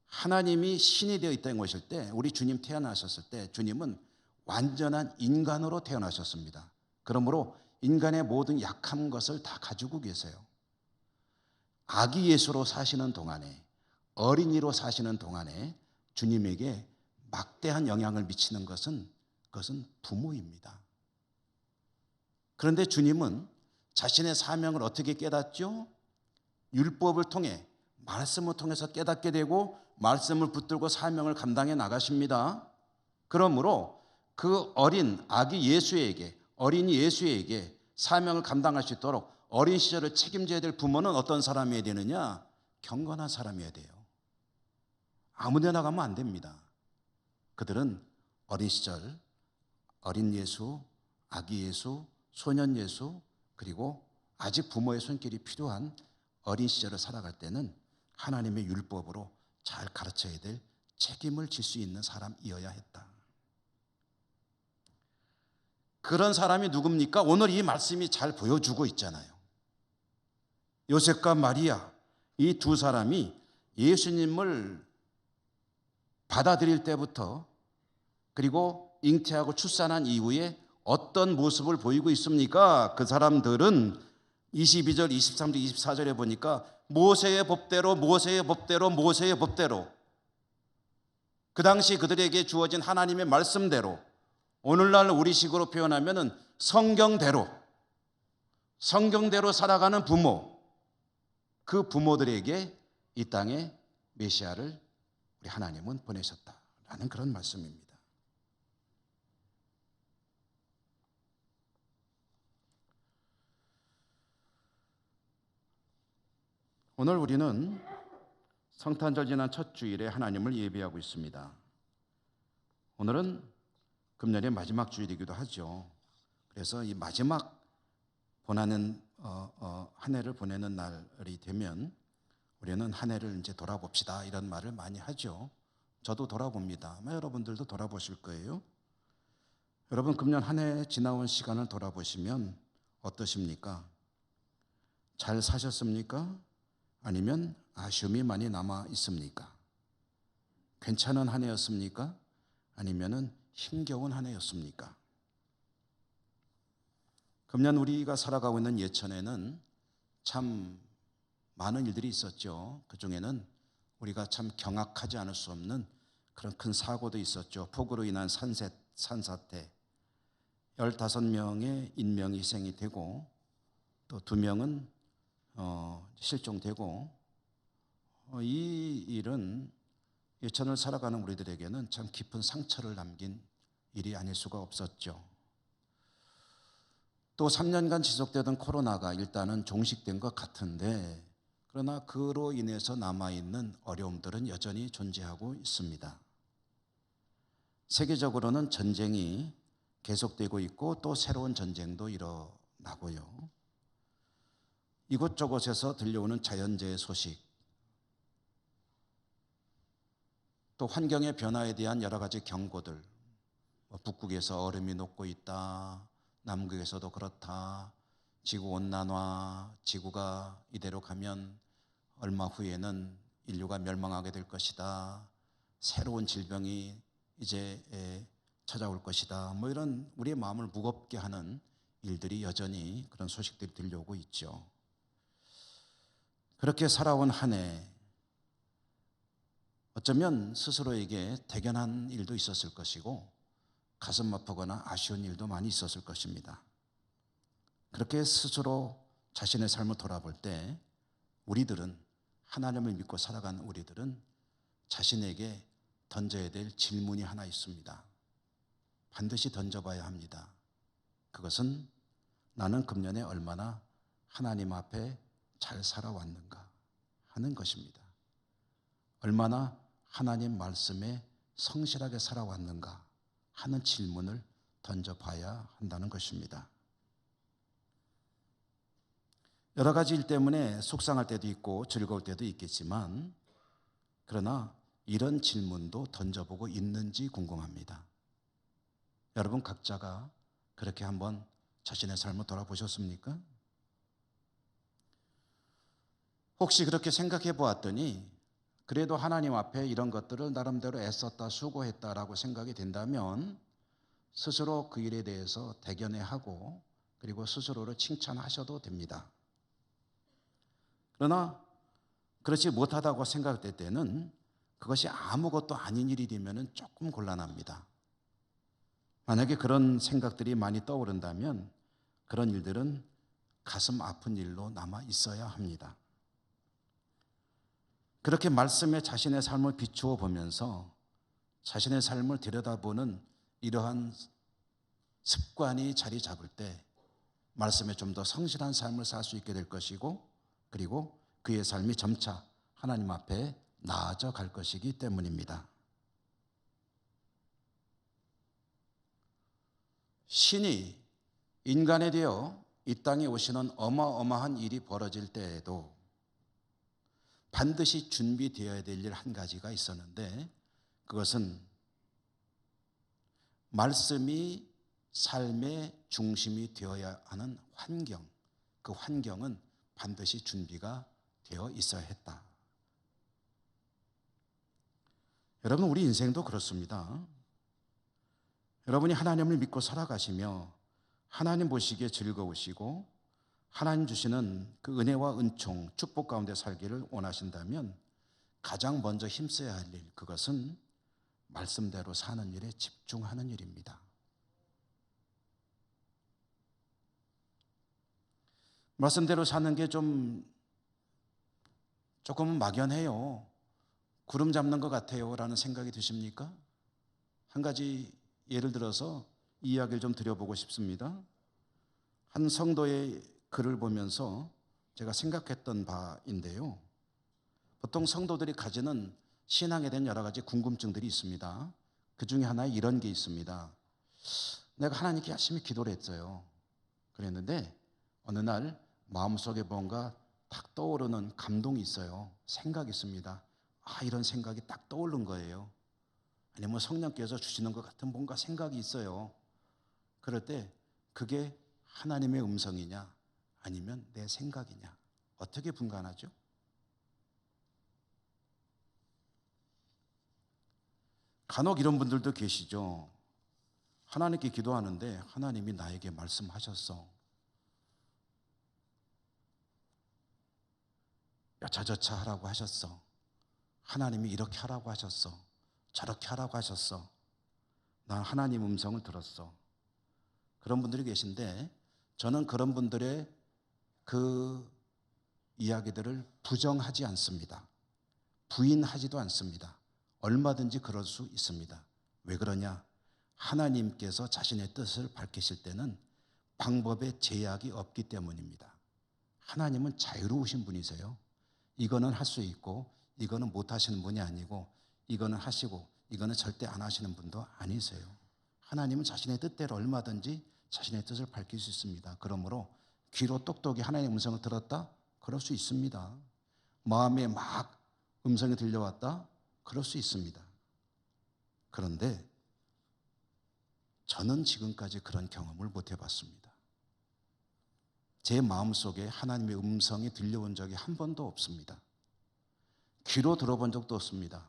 하나님이 신이 되어 이 땅에 오실 때, 우리 주님 태어나셨을 때 주님은 완전한 인간으로 태어나셨습니다. 그러므로 인간의 모든 약한 것을 다 가지고 계세요. 아기 예수로 사시는 동안에, 어린이로 사시는 동안에 주님에게 막대한 영향을 미치는 것은 그것은 부모입니다. 그런데 주님은 자신의 사명을 어떻게 깨닫죠? 율법을 통해, 말씀을 통해서 깨닫게 되고 말씀을 붙들고 사명을 감당해 나가십니다. 그러므로 그 어린 아기 예수에게, 어린이 예수에게 사명을 감당할 수 있도록 어린 시절을 책임져야 될 부모는 어떤 사람이어야 되느냐? 경건한 사람이어야 돼요. 아무 데나 가면 안 됩니다. 그들은 어린 시절, 어린 예수, 아기 예수, 소년 예수, 그리고 아직 부모의 손길이 필요한 어린 시절을 살아갈 때는 하나님의 율법으로 잘 가르쳐야 될 책임을 질 수 있는 사람이어야 했다. 그런 사람이 누굽니까? 오늘 이 말씀이 잘 보여주고 있잖아요. 요셉과 마리아, 이 두 사람이 예수님을 받아들일 때부터 그리고 잉태하고 출산한 이후에 어떤 모습을 보이고 있습니까? 그 사람들은 22절, 23절, 24절에 보니까 모세의 법대로 그 당시 그들에게 주어진 하나님의 말씀대로, 오늘날 우리식으로 표현하면 성경대로 살아가는 부모, 그 부모들에게 이 땅에 메시아를 우리 하나님은 보내셨다라는 그런 말씀입니다. 오늘 우리는 성탄절 지난 첫 주일에 하나님을 예배하고 있습니다. 오늘은 금년의 마지막 주일이기도 하죠. 그래서 이 마지막 보내는 한 해를 보내는 날이 되면 우리는 한 해를 이제 돌아봅시다 이런 말을 많이 하죠. 저도 돌아봅니다. 아마 여러분들도 돌아보실 거예요. 여러분 금년 한 해 지나온 시간을 돌아보시면 어떠십니까? 잘 사셨습니까? 아니면 아쉬움이 많이 남아 있습니까? 괜찮은 한 해였습니까? 아니면은 힘겨운 한 해였습니까? 금년 우리가 살아가고 있는 예천에는 참 많은 일들이 있었죠. 그 중에는 우리가 참 경악하지 않을 수 없는 그런 큰 사고도 있었죠. 폭우로 인한 산사태, 15명의 인명이 희생이 되고 또 2명은 실종되고, 이 일은 예천을 살아가는 우리들에게는 참 깊은 상처를 남긴 일이 아닐 수가 없었죠. 또 3년간 지속되던 코로나가 일단은 종식된 것 같은데, 그러나 그로 인해서 남아있는 어려움들은 여전히 존재하고 있습니다. 세계적으로는 전쟁이 계속되고 있고 또 새로운 전쟁도 일어나고요. 이곳저곳에서 들려오는 자연재해 소식, 또 환경의 변화에 대한 여러 가지 경고들, 북극에서 얼음이 녹고 있다, 남극에서도 그렇다, 지구온난화, 지구가 이대로 가면 얼마 후에는 인류가 멸망하게 될 것이다, 새로운 질병이 이제 찾아올 것이다, 이런 우리의 마음을 무겁게 하는 일들이 여전히 그런 소식들이 들려오고 있죠. 그렇게 살아온 한 해, 어쩌면 스스로에게 대견한 일도 있었을 것이고 가슴 아프거나 아쉬운 일도 많이 있었을 것입니다. 그렇게 스스로 자신의 삶을 돌아볼 때 우리들은, 하나님을 믿고 살아가는 우리들은 자신에게 던져야 될 질문이 하나 있습니다. 반드시 던져봐야 합니다. 그것은 나는 금년에 얼마나 하나님 앞에 잘 살아왔는가 하는 것입니다. 얼마나 하나님 말씀에 성실하게 살아왔는가 하는 질문을 던져봐야 한다는 것입니다. 여러 가지 일 때문에 속상할 때도 있고 즐거울 때도 있겠지만, 그러나 이런 질문도 던져보고 있는지 궁금합니다. 여러분 각자가 그렇게 한번 자신의 삶을 돌아보셨습니까? 혹시 그렇게 생각해 보았더니 그래도 하나님 앞에 이런 것들을 나름대로 애썼다, 수고했다라고 생각이 된다면 스스로 그 일에 대해서 대견해하고 그리고 스스로를 칭찬하셔도 됩니다. 그러나 그렇지 못하다고 생각될 때는 그것이 아무것도 아닌 일이 되면 조금 곤란합니다. 만약에 그런 생각들이 많이 떠오른다면 그런 일들은 가슴 아픈 일로 남아 있어야 합니다. 그렇게 말씀에 자신의 삶을 비추어 보면서 자신의 삶을 들여다보는 이러한 습관이 자리 잡을 때 말씀에 좀 더 성실한 삶을 살 수 있게 될 것이고, 그리고 그의 삶이 점차 하나님 앞에 나아져 갈 것이기 때문입니다. 신이 인간에 되어 이 땅에 오시는 어마어마한 일이 벌어질 때에도 반드시 준비되어야 될 일 한 가지가 있었는데, 그것은 말씀이 삶의 중심이 되어야 하는 환경, 그 환경은 반드시 준비가 되어 있어야 했다. 여러분, 우리 인생도 그렇습니다. 여러분이 하나님을 믿고 살아가시며 하나님 보시기에 즐거우시고 하나님 주시는 그 은혜와 은총, 축복 가운데 살기를 원하신다면 가장 먼저 힘써야 할 일, 그것은 말씀대로 사는 일에 집중하는 일입니다. 말씀대로 사는 게 조금은 막연해요. 구름 잡는 것 같아요 라는 생각이 드십니까? 한 가지 예를 들어서 이야기를 좀 드려보고 싶습니다. 한 성도의 글을 보면서 제가 생각했던 바인데요. 보통 성도들이 가지는 신앙에 대한 여러 가지 궁금증들이 있습니다. 그 중에 하나에 이런 게 있습니다. 내가 하나님께 열심히 기도를 했어요. 그랬는데 어느 날 마음속에 뭔가 딱 떠오르는 감동이 있어요. 생각이 있습니다. 이런 생각이 딱 떠오른 거예요. 아니면 성령께서 주시는 것 같은 뭔가 생각이 있어요. 그럴 때 그게 하나님의 음성이냐 아니면 내 생각이냐, 어떻게 분간하죠? 간혹 이런 분들도 계시죠. 하나님께 기도하는데 하나님이 나에게 말씀하셨어. 여차저차 하라고 하셨어. 하나님이 이렇게 하라고 하셨어. 저렇게 하라고 하셨어. 난 하나님 음성을 들었어. 그런 분들이 계신데 저는 그런 분들의 그 이야기들을 부정하지 않습니다. 부인하지도 않습니다. 얼마든지 그럴 수 있습니다. 왜 그러냐? 하나님께서 자신의 뜻을 밝히실 때는 방법에 제약이 없기 때문입니다. 하나님은 자유로우신 분이세요. 이거는 할 수 있고 이거는 못 하시는 분이 아니고 이거는 하시고 이거는 절대 안 하시는 분도 아니세요. 하나님은 자신의 뜻대로 얼마든지 자신의 뜻을 밝힐 수 있습니다. 그러므로 귀로 똑똑히 하나님의 음성을 들었다? 그럴 수 있습니다. 마음에 막 음성이 들려왔다? 그럴 수 있습니다. 그런데 저는 지금까지 그런 경험을 못 해봤습니다. 제 마음속에 하나님의 음성이 들려온 적이 한 번도 없습니다. 귀로 들어본 적도 없습니다.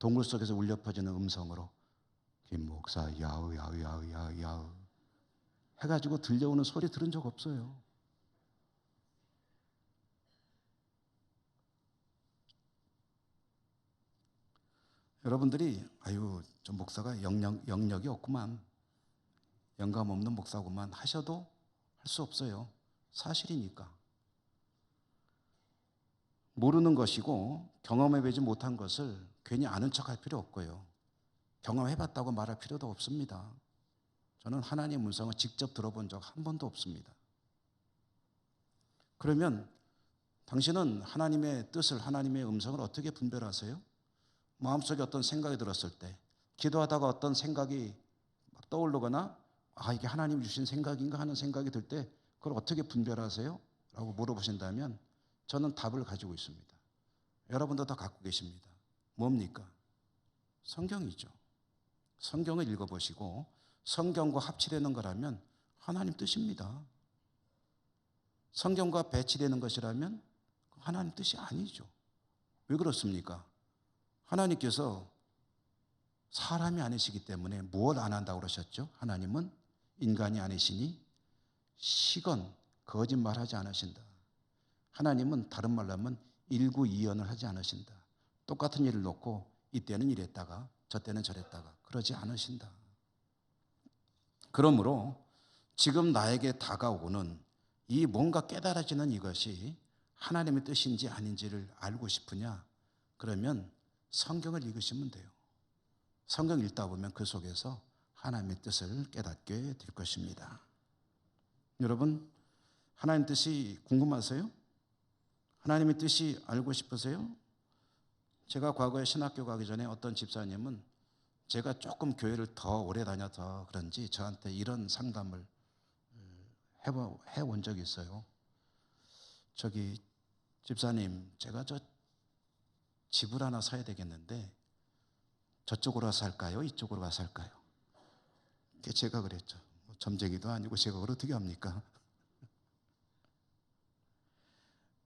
동굴 속에서 울려 퍼지는 음성으로 김 목사 야우 야우 야우 야우 야우 해가지고 들려오는 소리 들은 적 없어요. 여러분들이 저 목사가 영역이 없구만, 영감 없는 목사구만 하셔도 할 수 없어요. 사실이니까. 모르는 것이고 경험해보지 못한 것을 괜히 아는 척할 필요 없고요. 경험해봤다고 말할 필요도 없습니다. 저는 하나님의 음성을 직접 들어본 적 한 번도 없습니다. 그러면 당신은 하나님의 뜻을, 하나님의 음성을 어떻게 분별하세요? 마음속에 어떤 생각이 들었을 때, 기도하다가 어떤 생각이 막 떠오르거나 이게 하나님이 주신 생각인가 하는 생각이 들 때 그걸 어떻게 분별하세요? 라고 물어보신다면 저는 답을 가지고 있습니다. 여러분도 다 갖고 계십니다. 뭡니까? 성경이죠. 성경을 읽어보시고 성경과 합치되는 거라면 하나님 뜻입니다. 성경과 배치되는 것이라면 하나님 뜻이 아니죠. 왜 그렇습니까? 하나님께서 사람이 아니시기 때문에 무엇 안 한다고 그러셨죠? 하나님은 인간이 아니시니 시건 거짓말하지 않으신다. 하나님은 다른 말로 하면 일구이연을 하지 않으신다. 똑같은 일을 놓고 이때는 이랬다가 저때는 저랬다가 그러지 않으신다. 그러므로 지금 나에게 다가오는 이 뭔가 깨달아지는 이것이 하나님의 뜻인지 아닌지를 알고 싶으냐? 그러면 성경을 읽으시면 돼요. 성경 읽다 보면 그 속에서 하나님의 뜻을 깨닫게 될 것입니다. 여러분, 하나님 뜻이 궁금하세요? 하나님의 뜻이 알고 싶으세요? 제가 과거에 신학교 가기 전에 어떤 집사님은 제가 조금 교회를 더 오래 다녀서 그런지 저한테 이런 상담을 해본 적이 있어요. 저기 집사님, 제가 저 집을 하나 사야 되겠는데 저쪽으로 가서 살까요? 이쪽으로 가서 살까요? 제가 그랬죠. 점쟁이도 아니고 제가 그걸 어떻게 합니까?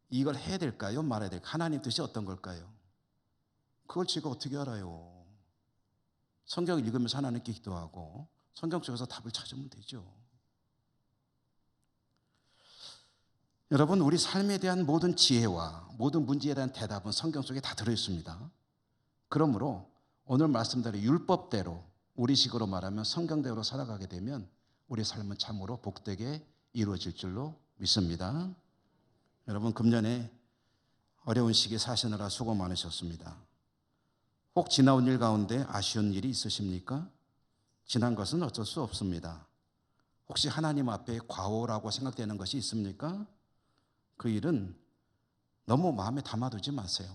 이걸 해야 될까요? 말아야 될까요? 하나님 뜻이 어떤 걸까요? 그걸 제가 어떻게 알아요? 성경을 읽으면서 하나님께 기도하고 성경 속에서 답을 찾으면 되죠. 여러분, 우리 삶에 대한 모든 지혜와 모든 문제에 대한 대답은 성경 속에 다 들어있습니다. 그러므로 오늘 말씀대로 율법대로, 우리식으로 말하면 성경대로 살아가게 되면 우리 삶은 참으로 복되게 이루어질 줄로 믿습니다. 여러분, 금년에 어려운 시기에 사시느라 수고 많으셨습니다. 혹 지나온 일 가운데 아쉬운 일이 있으십니까? 지난 것은 어쩔 수 없습니다. 혹시 하나님 앞에 과오라고 생각되는 것이 있습니까? 그 일은 너무 마음에 담아두지 마세요.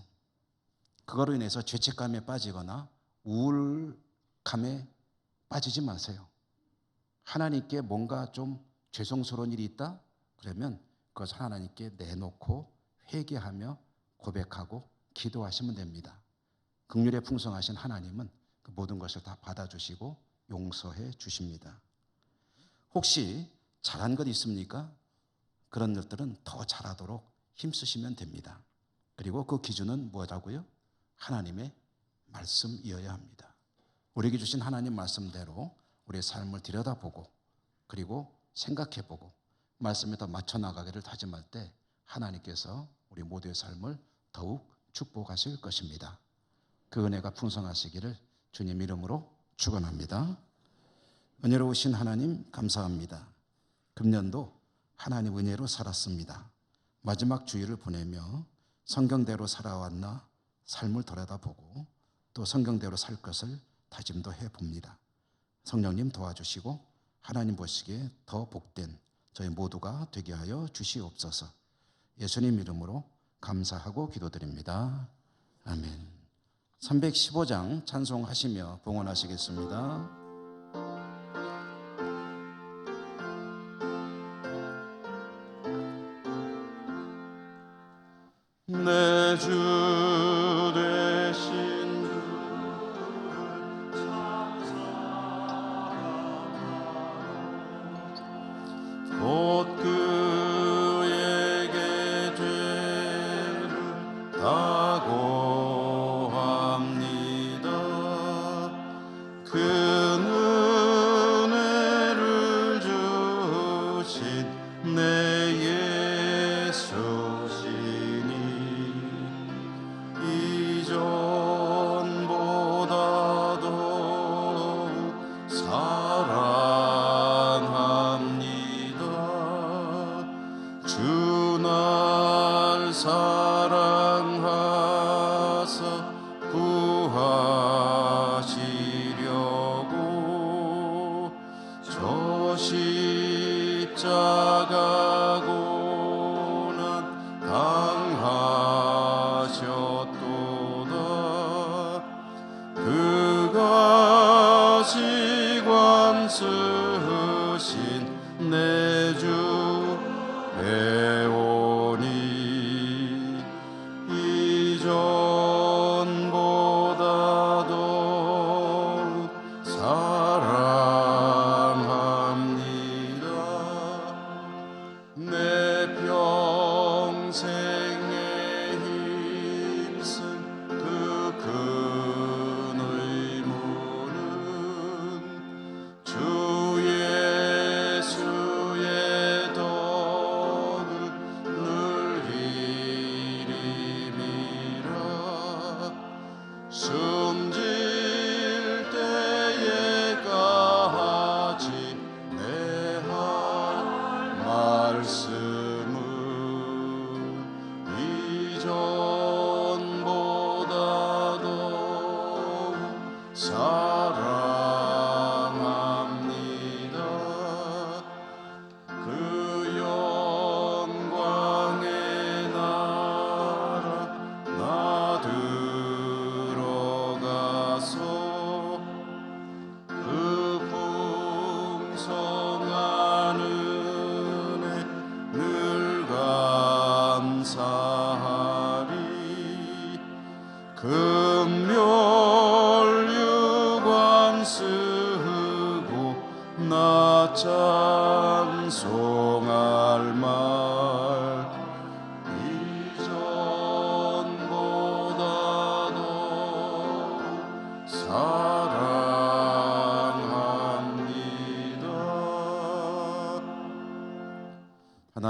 그거로 인해서 죄책감에 빠지거나 우울감에 빠지지 마세요. 하나님께 뭔가 좀 죄송스러운 일이 있다? 그러면 그것을 하나님께 내놓고 회개하며 고백하고 기도하시면 됩니다. 긍휼에 풍성하신 하나님은 그 모든 것을 다 받아주시고 용서해 주십니다. 혹시 잘한 것 있습니까? 그런 것들은 더 잘하도록 힘쓰시면 됩니다. 그리고 그 기준은 뭐라고요? 하나님의 말씀이어야 합니다. 우리에게 주신 하나님 말씀대로 우리의 삶을 들여다보고 그리고 생각해보고 말씀에 더 맞춰나가기를 다짐할 때 하나님께서 우리 모두의 삶을 더욱 축복하실 것입니다. 그 은혜가 풍성하시기를 주님 이름으로 축원합니다. 은혜로우신 하나님 감사합니다. 금년도 하나님 은혜로 살았습니다. 마지막 주일을 보내며 성경대로 살아왔나 삶을 돌아다보고 또 성경대로 살 것을 다짐도 해봅니다. 성령님 도와주시고 하나님 보시기에 더 복된 저희 모두가 되게 하여 주시옵소서. 예수님 이름으로 감사하고 기도드립니다. 아멘. 315장 찬송하시며 봉헌하시겠습니다. 내 주 되신 곧 그에게 죄를 다 고합니다. 그 은혜를 주신 내 예수시니 이전보다도 사랑합니다. 주 날 사랑하사 구하시려고 저 십자가 고난 당하셨도다. 그가 시관 쓰신 내 주 배오니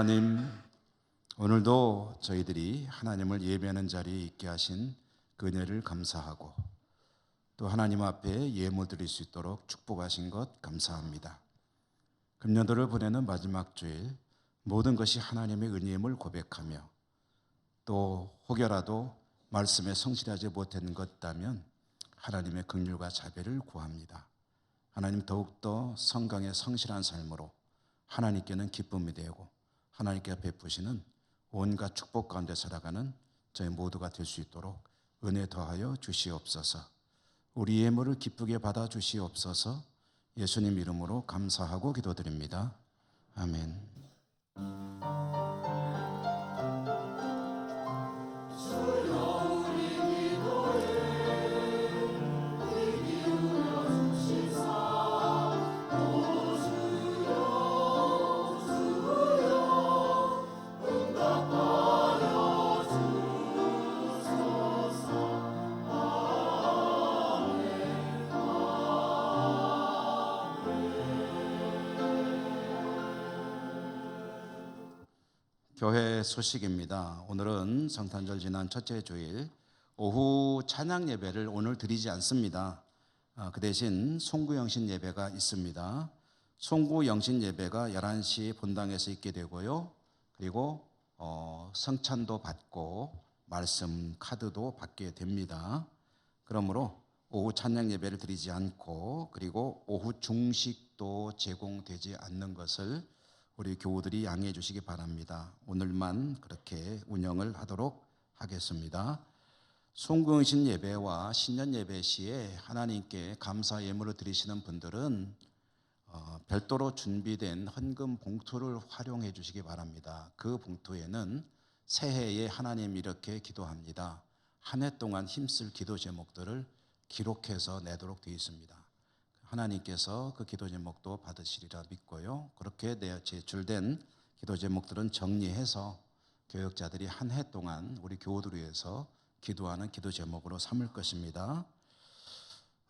하나님, 오늘도 저희들이 하나님을 예배하는 자리에 있게 하신 그 은혜를 감사하고 또 하나님 앞에 예물 드릴 수 있도록 축복하신 것 감사합니다. 금년도를 보내는 마지막 주일, 모든 것이 하나님의 은혜임을 고백하며 또 혹여라도 말씀에 성실하지 못한 것 있다면 하나님의 긍휼과 자비를 구합니다. 하나님, 더욱더 성강에 성실한 삶으로 하나님께는 기쁨이 되고 하나님께 베푸시는 온갖 축복 가운데 살아가는 저희 모두가 될 수 있도록 은혜 더하여 주시옵소서. 우리 예물을 기쁘게 받아 주시옵소서. 예수님 이름으로 감사하고 기도드립니다. 아멘. 교회 소식입니다. 오늘은 성탄절 지난 첫째 주일 오후 찬양 예배를 오늘 드리지 않습니다. 그 대신 송구영신 예배가 있습니다. 송구영신 예배가 11시 본당에서 있게 되고요. 그리고 성찬도 받고 말씀 카드도 받게 됩니다. 그러므로 오후 찬양 예배를 드리지 않고 그리고 오후 중식도 제공되지 않는 것을 우리 교우들이 양해해 주시기 바랍니다. 오늘만 그렇게 운영을 하도록 하겠습니다. 송구영신 예배와 신년 예배 시에 하나님께 감사 예물을 드리시는 분들은 별도로 준비된 헌금 봉투를 활용해 주시기 바랍니다. 그 봉투에는 새해에 하나님 이렇게 기도합니다. 한 해 동안 힘쓸 기도 제목들을 기록해서 내도록 되어 있습니다. 하나님께서 그 기도 제목도 받으시리라 믿고요. 그렇게 제출된 기도 제목들은 정리해서 교역자들이 한 해 동안 우리 교우들을 위해서 기도하는 기도 제목으로 삼을 것입니다.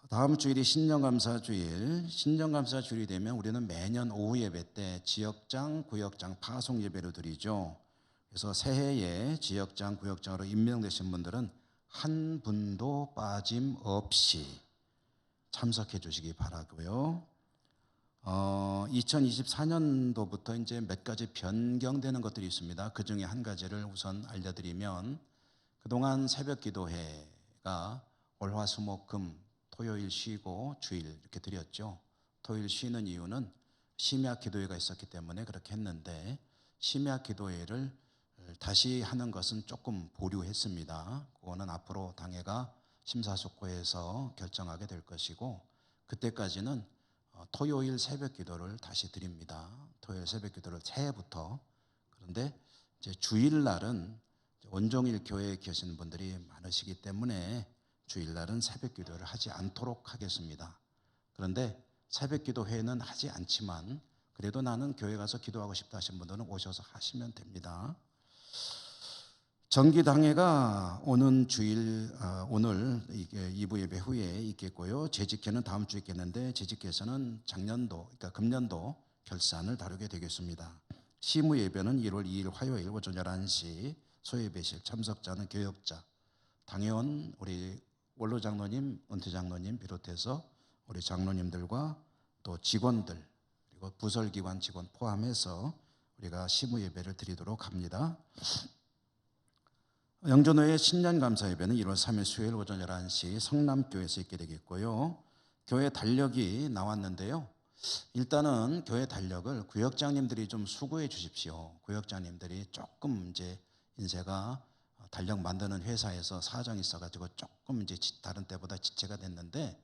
다음 주일이 신년감사주일. 신년감사주일이 되면 우리는 매년 오후 예배 때 지역장, 구역장 파송 예배를 드리죠. 그래서 새해에 지역장, 구역장으로 임명되신 분들은 한 분도 빠짐없이 참석해 주시기 바라고요. 2024년도부터 이제 몇 가지 변경되는 것들이 있습니다. 그 중에 한 가지를 우선 알려드리면 그동안 새벽 기도회가 월화수목금 토요일 쉬고 주일 이렇게 드렸죠. 토요일 쉬는 이유는 심야 기도회가 있었기 때문에 그렇게 했는데 심야 기도회를 다시 하는 것은 조금 보류했습니다. 그거는 앞으로 당회가 심사숙고해서 결정하게 될 것이고 그때까지는 토요일 새벽 기도를 다시 드립니다. 토요일 새벽 기도를 새해부터. 그런데 이제 주일날은 온종일 교회에 계시는 분들이 많으시기 때문에 주일날은 새벽 기도를 하지 않도록 하겠습니다. 그런데 새벽 기도회는 하지 않지만 그래도 나는 교회 가서 기도하고 싶다 하신 분들은 오셔서 하시면 됩니다. 정기당회가 오는 주일 오늘 2부 예배 후에 있겠고요. 재직회는 다음 주에 있겠는데 재직회에서는 작년도 그러니까 금년도 결산을 다루게 되겠습니다. 시무 예배는 1월 2일 화요일 오전 11시 소예배실 참석자는 교역자, 당회원 우리 원로 장로님, 은퇴 장로님 비롯해서 우리 장로님들과 또 직원들 그리고 부설기관 직원 포함해서 우리가 시무 예배를 드리도록 합니다. 영전호의 신년감사 예배는 1월 3일 수요일 오전 11시 성남교회에서 있게 되겠고요. 교회 달력이 나왔는데요. 일단은 교회 달력을 구역장님들이 좀 수고해 주십시오. 구역장님들이 조금 이제 인쇄가 달력 만드는 회사에서 사정이 있어가지고 조금 이제 다른 때보다 지체가 됐는데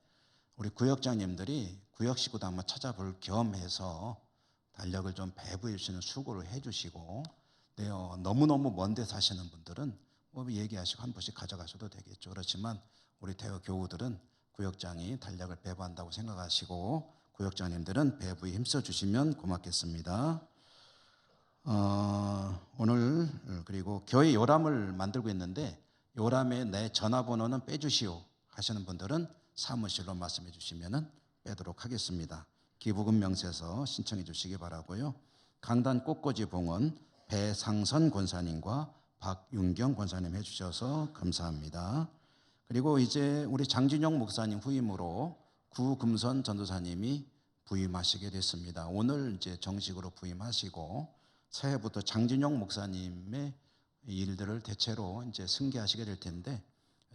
우리 구역장님들이 구역시구도 한번 찾아볼 겸해서 달력을 좀 배부해 주시는 수고를 해 주시고 너무너무 먼 데 사시는 분들은 뭐 얘기하시고 한 번씩 가져가셔도 되겠죠. 그렇지만 우리 대여 교우들은 구역장이 달력을 배부한다고 생각하시고 구역장님들은 배부에 힘써 주시면 고맙겠습니다. 오늘 그리고 교회 요람을 만들고 있는데 요람에 내 전화번호는 빼주시오 하시는 분들은 사무실로 말씀해 주시면 빼도록 하겠습니다. 기부금 명세서 신청해 주시기 바라고요. 강단 꽃꽂이 봉헌 배상선 권사님과 박윤경 권사님 해주셔서 감사합니다. 그리고 이제 우리 장진영 목사님 후임으로 구금선 전도사님이 부임하시게 됐습니다. 오늘 이제 정식으로 부임하시고 새해부터 장진영 목사님의 일들을 대체로 이제 승계하시게 될 텐데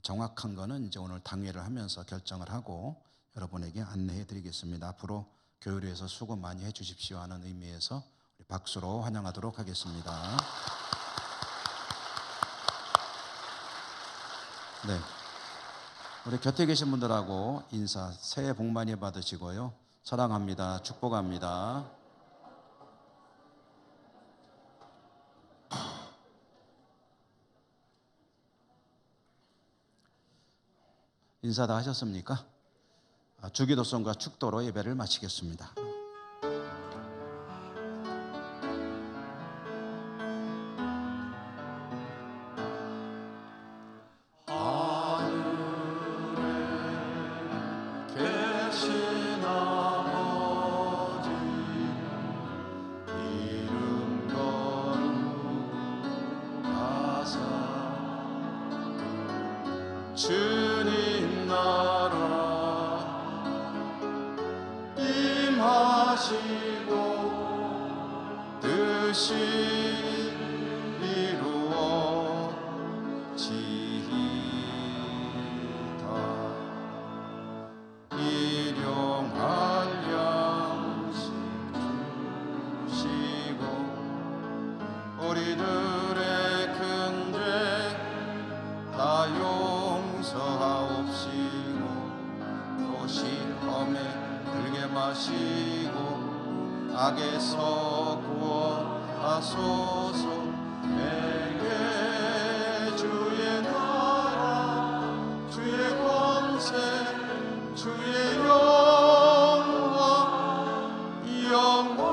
정확한 거는 이제 오늘 당회를 하면서 결정을 하고 여러분에게 안내해 드리겠습니다. 앞으로 교회를 위해서 수고 많이 해 주십시오 하는 의미에서 우리 박수로 환영하도록 하겠습니다. 네. 우리 곁에 계신 분들하고 인사, 새해 복 많이 받으시고요. 사랑합니다. 축복합니다. 인사 다 하셨습니까? 주기도성과 축도로 예배를 마치겠습니다. 계신 아버지 이름 거룩하사 주님 나라 임하시고 뜻이 이루어지이다. 일용할 양식 주시고 우리들의 큰 죄 다 용서하옵시고 또 시험에 들게 마시고 악에서 구원하소서. 내게 주의 나라 주의 권세 주의 영광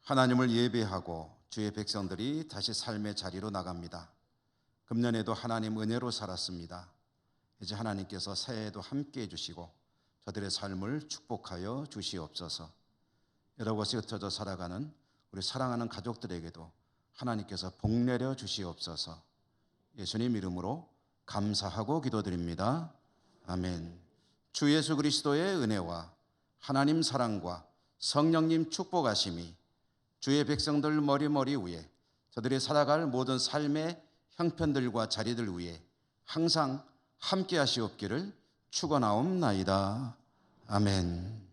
하나님을 예배하고 주의 백성들이 다시 삶의 자리로 나갑니다. 금년에도 하나님 은혜로 살았습니다. 이제 하나님께서 새해에도 함께 해주시고 저들의 삶을 축복하여 주시옵소서. 여러 곳에 흩어져 살아가는 우리 사랑하는 가족들에게도 하나님께서 복 내려 주시옵소서. 예수님 이름으로 감사하고 기도드립니다. 아멘. 주 예수 그리스도의 은혜와 하나님 사랑과 성령님 축복하심이 주의 백성들 머리머리 위에 저들이 살아갈 모든 삶의 형편들과 자리들 위에 항상 함께 하시옵기를 축원하옵나이다. 아멘.